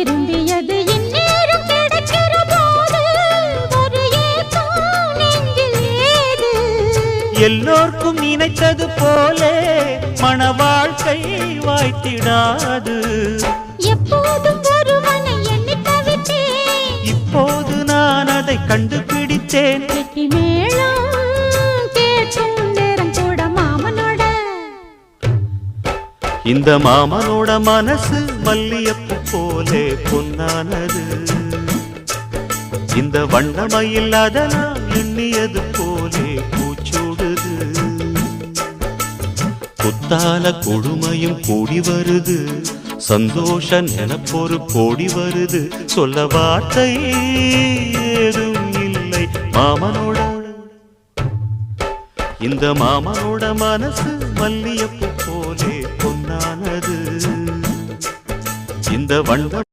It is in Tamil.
விரும்பியது இந்நேரம் கிடைக்கிற போது ஒரு ஏக்கம் நெஞ்சில் ஏது? எல்லோர்க்கும் நினைத்தது போலே மன வாழ்க்கை வாய்த்திடாது. எப்போதும் ஒருவனை எண்ணி தவித்தேன், இப்போது நான் அதை கண்டுபிடித்தேன். கெட்டி மேளம் கேட்கும் நேரம் கூட மாமனோட. இந்த மாமனோட மனசு மல்லியப்பு போலே பொன்னானது. இந்த வண்ணமயில் அதனால் எண்ணியது போலே பூச்சூடுது. புத்தால கொடுமையும் கூடி வருது, சந்தோஷ நினப்பொரு கோடி வருது. சொல்ல வார்த்தை ஏதும் இல்லை மாமனோட. இந்த மாமனோட மனசு மல்லியப்பு போலே பொன்னானது. இந்த வண்ண